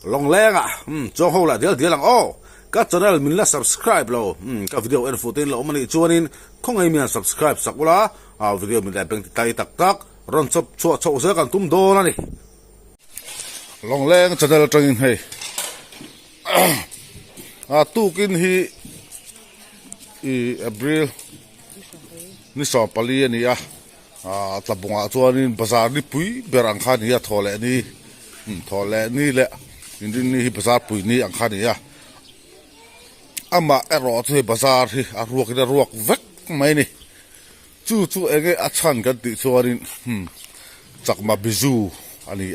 long leng à cho hậu là điều lang ô các channel mình là subscribe lo các video em phụ tin lo mình chuanin không ai mình subscribe sakula video mình lại bên tay tak tak ron chop chua chua sẽ còn tum do na ni long leng channel training hay tu kin hi April ni so pali ni tlabunga chuanin bazar ni pui berang khan ya thole ni le indin ni bazar pui ni ang khan ya ama ero the bazar hi ruak vek mai ni chu ege achan kan ti chuanin chakma bizu ani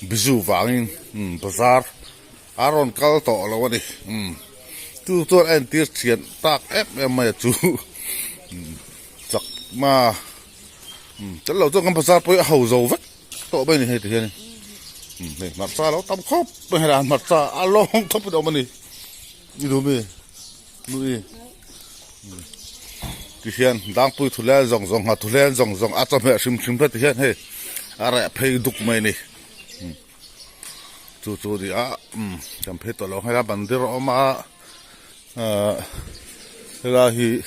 bizu wangin bazar aron kal to lo ni tu en tir chian tak em mai chu chakma chắc lâu cho con bazar bơi hầu dầu vắt tổ bên này thì này này mặt xa nó tắm khóc bên này là mặt xa alo không thấp đâu mà này đi đâu mày nuôi thì hiện đang bơi thule dòng cho mẹ sim hết thì hiện hey ara pay đục mày này chú đi chăm hết tổ lòng hay là bản địa rồi mà là hi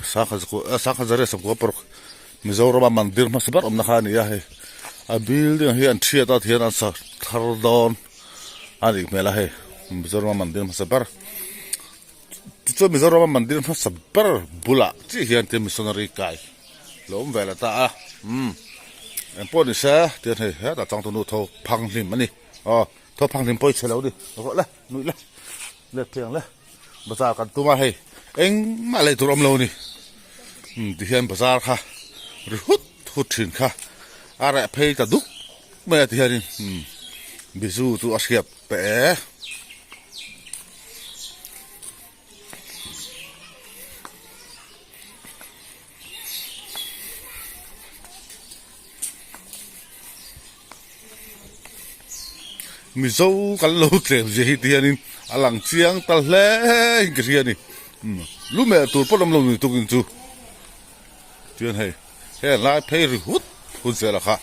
sakha zare sabko por Mizoram mandir masabar nakhani ya hai a building hi an thia ta thian an sa thardon ani mela hai Mizoram mandir masabar chu Mizoram mandir masabar bula chi hian te missionary kai lom vela ta en pon sa tian hai ha ta tang tu nu tho phanglim ani tho phanglim poi chelo di ro la nui la le tiang la bazar kan tu ma hai eng ma le tu rom lo ni ti hian bazar kha hút thìn kha ara pay ta duk mẹ thì hiện bizu tu asiap pe mizo kan lo tlem je thì hiện alang chiang tal le cái gì này lu mẹ tu potom lo ni tu kin chu chuyện hay he lai pay hút sẽ là khác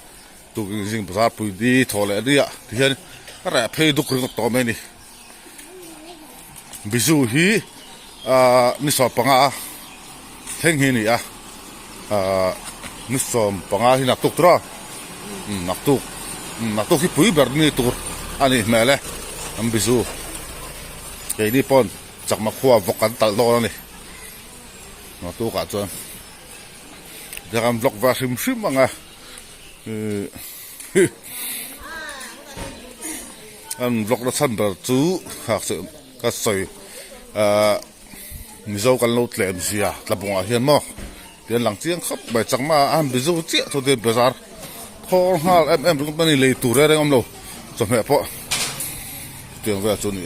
tụi riêng bazar pui đi thò lại đi thì hiện ra pay đục rừng to mấy nè bizu hi ni so panga theng hi ni ni so panga hi nak tuk tra nak tuk hi pui ber ni tur ani mele bizu cái đi pon chắc mà khoa vokan tal do này nak tuk cả chuan jangan vlog vasim anga an vlog da san ber chu hak se ka soi mizo kan lo tlem sia tlabunga hian mo tian lang chiang khop bai changma an bizu chi to de bazar thor hal em rum pani le tu re om lo cho mẹ po tiang ve chu ni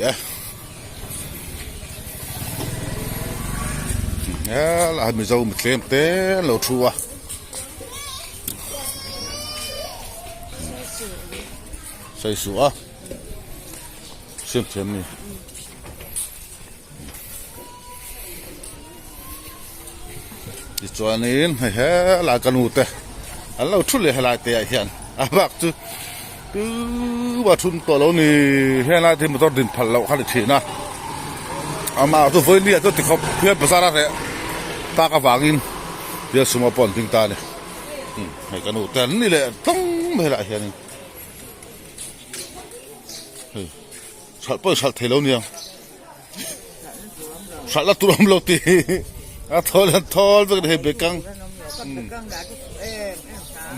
la mizo mit tlem te lo thua xây sủa xem này đi cho nên hay là cái nút đấy anh lâu chút lại lại thế hiện bác chứ cứ bà chun tổ lâu này hiện lại thì một tao định phật lâu khá là thế na mà tôi với nia tôi thì không biết bao giờ thế ta cái vàng in bây giờ bọn chúng ta này hay cái nút đấy này lại không hay lại hiện sal poi sal thelo ni sal la turam lo ti thol ve he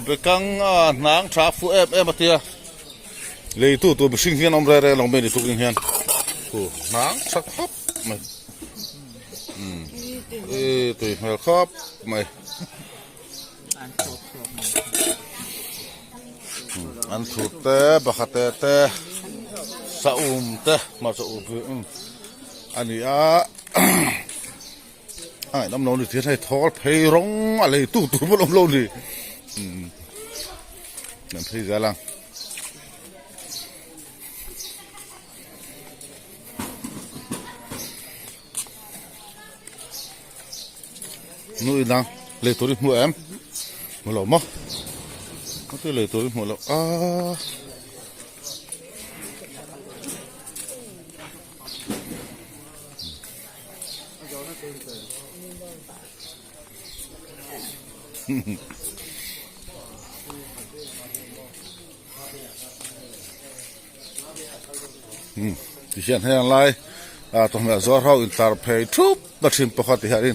bekang nang tra fu em atia le tu sing hian om re long be ni tu king hian nang sak hop mai tu hel khop mai an thu te bakhate te saum te ma saum ani ai năm lâu thì thế này thò phê rong à lấy tu bao năm lâu thì làm phê ra lăng nuôi đang lấy tôi đi mua em mua lẩu mất có tôi lấy tôi đi mua lẩu ที่เขียนให้อะไรตรงนี้จอเราอินเตอร์เพย์ทุบบัดชิมปกติฮะนี่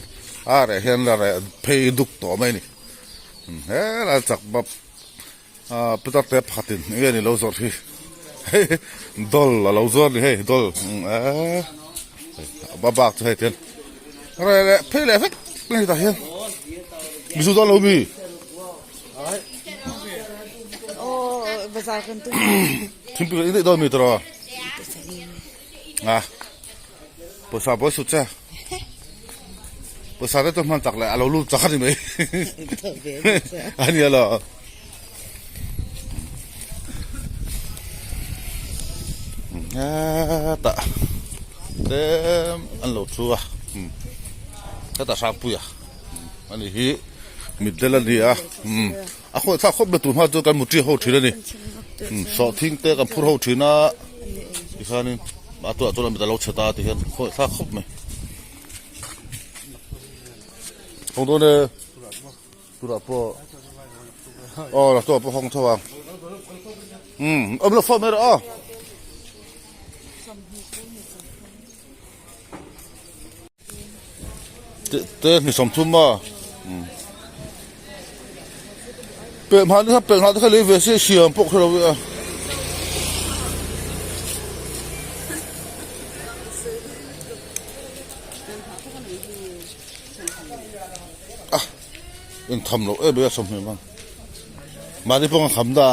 อะไรเห็นอะไรเพย์ดุกตัวไหมนี่เราจักแบบพิจารณาพัดินนี่เราจอดที่ดอลเราจอดนี่ให้ดอลบ้าจะให้เห็นอะไรเพย์เลยเฟ้ยนี่ตาเห็นมิสุดาเรามีโอ้ภาษาคนตุ้มทิมปีนี้ดอลมีตัวภาษาบอสุดจ้ะภาษาได้ต้องมันจักเลยเรารู้จักนี่ไหมอันนี้เหรอตาเต็มอันหลุดชัวก็ตาชาปุยอันนี้ฮีมิดเดลันดีคนถ้าคนเป็นตุ่มหัวเจอกันมุดที่หัวทีแล้วนี่สอดทิ้งเตะกันพูดหัวทีน่ะอีกครั้งนึงตัวเราไม่ได้เราเชื่อตาที่เห็นคนถ้าคบไหมตรงนี้ตัวเราพอเราตัวพอห้องทว่างเราฟ้องไม่ได้เต้นี่สมทุนมาเป็นพันธุ์ถ้าเป็นพันธุ์ถ้าเลี้ยงเวสีเสียงพวกเรายังทำหรอกเบี้ยสมเหตุบ้างมาที่พวกเขาทำได้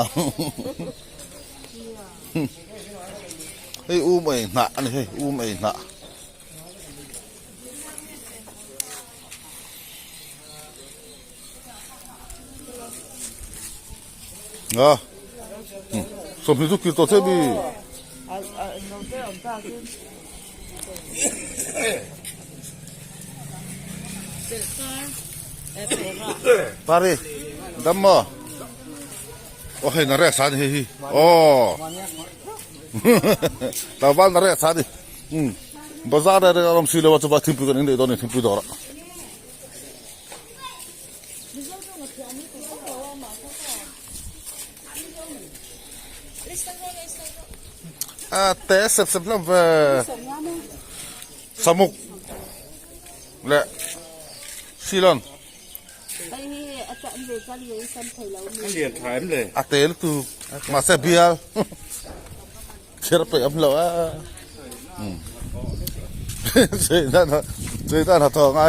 เฮ้ยไม่หนักนี่เฮ้ยไม่หนักสมเหตุทุกทีตัวเท่บีปารีดัมมาโอ้ยน่าเรียกสาดีโอ้ตาบ้านน่าเรียกสาดีบาซาร์เรื่องรำศิลป์ว่าจะบัติพิจารณาตอนนี้พิจารณาแต่เสร็จแล้วสมุกและซีลอนอาจารย์เวกันเลยสันไทยเราเรียนถามเลยเตลตูมาเซบียลเชื่อไปอัพแล้วใช่ด้านทองไง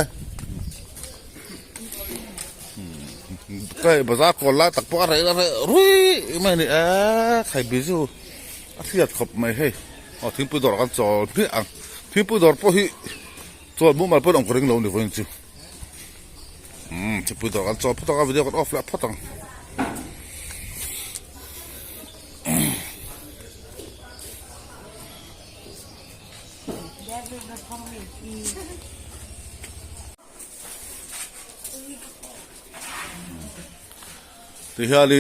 ก็ภาษาคนละตักปอะไรรุ่ยไม่เนี่ยใครบิจูที่จะขับไม่ให้ทิ้งไปดอร์กันจอดพี่ทิ้งไปดอร์พอฮีจอดมุ้งมาเปิดองค์กริ่งเราเนี่ยวันนี้ทิ้งไปดอร์กันจอดพุทธกาวิดีโอกันออฟแล้วพุทธังที่ฮาลิ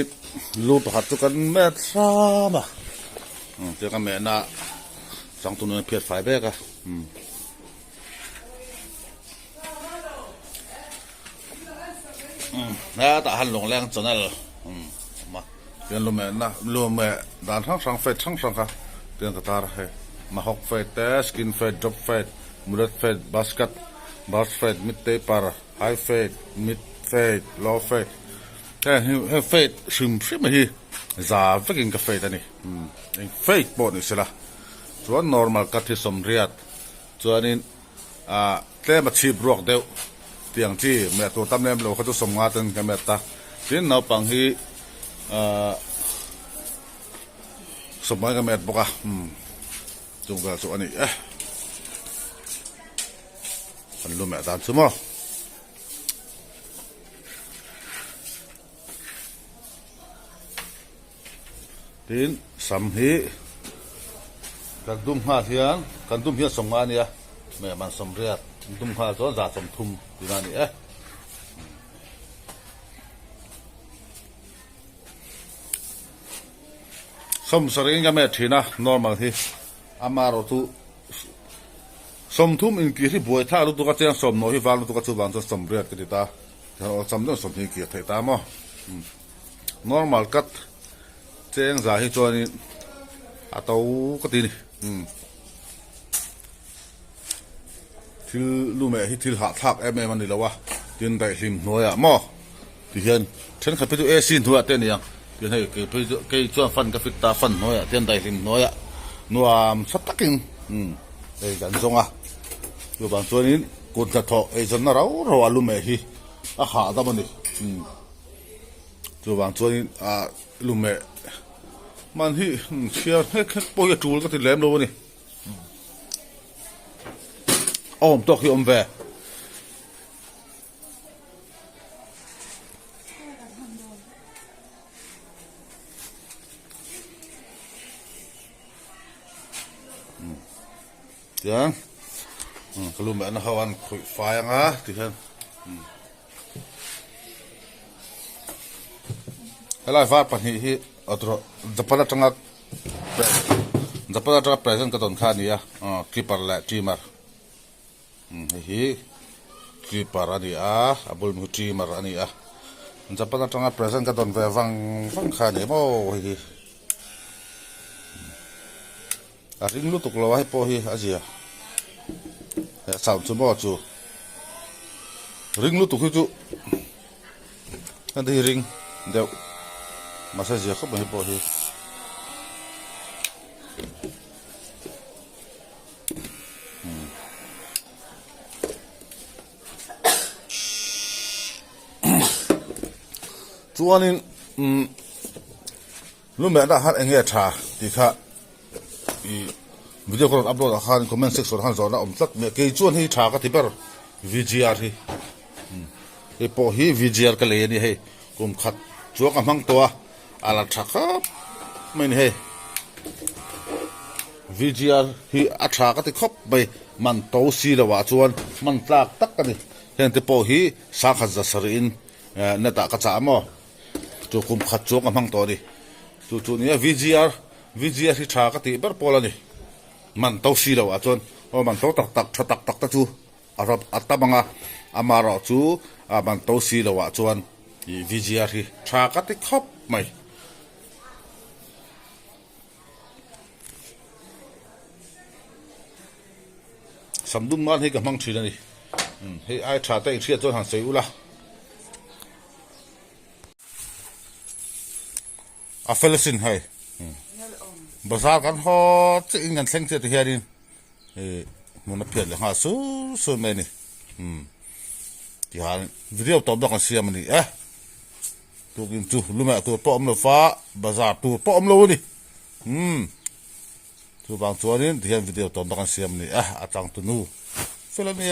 ลูปหัดตุกันเม็ดซ้ำเจ้ากันแม่น่ะสังตุนเพียรไฟเบกแล้วแต่หันลงแรงจนนั่นมาเรียนรู้แม่น่ะรู้แม่ด่านทั้งสังเฟตทั้งสังค่ะเรียนกระตาให้มาฮอกเฟตเตสกินเฟตจ็อบเฟตมูดเฟตบาสเกตบาสเฟตมิดเตปาร์ไฮเฟตมิดเฟตโลเฟตแต่เฟตซึมซึมไม่ฮีจ่าเฟกินกาแฟตัวนี้เฟตปนนี่สิละส่วน normal กัดที่สมเรียดส่วนนี้แต่มาชีบรวกเดียวเตียงที่เมื่อตัวตั้มเล่มเราเขาจะสมงาตันกันเมื่อตาที่เราปังฮีสมงากันเมื่อปกะจุงกันส่วนนี้มันรู้เมื่อตามสมอทีนสำฮีกันดุมหาเทียนกันดุมเฮียสมงานเนี่ยแม่มันสมเรียดดุมหาตัวจ่าสมทุมที่นั่นนี่สมสริงกันแม่ทีนะนอนบางทีอามาเราตุ สมทุ่มอินกีที่บวยท่าลูกตัวก็เจ้าสมโนที่ฟ้าลูกตัวก็ชูบางจะสมเรียดกันดีตาเราสมต้องสมที่เกียรติตามอ่ะ normal cut เจ้าสาให้จวนนี่อาตัวก็ตีนี่ที่ลูกแม่ที่ที่หาทักเอ็มมันนี่แล้ววะยืนได้หิมน้อยอ่ะมั่วที่เห็นฉันเคยไปดูซินทัวเต้นยังยืนให้ไปจวนฟันกับฟิตตาฟันน้อยอ่ะเต้นได้หิมน้อยอ่ะนัวสับตักกิงไอ้กันทรงอ่ะอยู่บางส่วนนี้กุนจะทอไอ้ส่วนนั้นเราลูกแม่ที่หาตามันนี่อยู่บางส่วนนี้ลูกแม่มันที่เชื่อให้ปอยจูก็ติดแหลมโดนี่ตกที่แวยังก็รู้ไหมนะเขาวันคุยไฟยังที่เห็นอะไรฟ้าปัญหาที่ตัวจะพัฒนาจังหวัดจะพัฒนาจังหวัดประเทศก็ต้องขานี่คีปาร์และทีมร์ฮีคีปาร์นี่บุลมุทีมร์นี่จะพัฒนาจังหวัดประเทศก็ต้องฟังขานี่โอ้ฮีริงลุตุกลาวให้พอฮีอาเจียสาวจุนบ่จูริงลุตุกจูนั่นที่ริงเดี๋ยวมาใส่เสียเขาไม่พอฮีจวนนี้รู้ไหมนะฮัทเองชาที่ข้าวิดีโอคอลอัพโหลดอาคารคอมเมนต์เซ็กซ์หันจอนะสักเมื่อกี้จวนที่ชาก็ที่เปิด VGR ที่ไอ้พอฮี VGR ก็เลยนี่ให้กุมขัดจวกกำลังตัวอะไรชักครับไม่นี่ให้ VGR ที่อัชาก็ที่ครบไปมันโตซีแล้วว่าจวนมันตากตักกันนี่เห็นที่พอฮีสักขัดจะสรินเนตากระจามอจูกุมขัดจวกกำลังตัวดิจู่ๆนี่ VGR ที่ชาก็ที่เปิดพอแล้วนี่มันเต้าซีแล้วจนมันเต้าตักตะจูอัตบังอามาราจูมันเต้าซีแล้วจวนวิจิอาที่ชากัดที่ครบไหมสมดุลมันให้กับมังชีนี่ให้ไอ้ชาเต้เชียจนหันเสียอุละเฟลซินให้ภาษากันฮอจะอิงกันเส้นเสียที่เฮียดินมันเปลี่ยนเลยสู้ไม่นี่ที่หาวิดีโอตอบกันเสียมันนี่ตัวกินจูรู้ไหมตัวป้อมเลยฟ้าภาษาตัวป้อมเลยนี่ตัวบางตัวนี่ที่เห็นวิดีโอตอบกันเสียมันนี่อาจารย์ตัวนู้เฟลนี่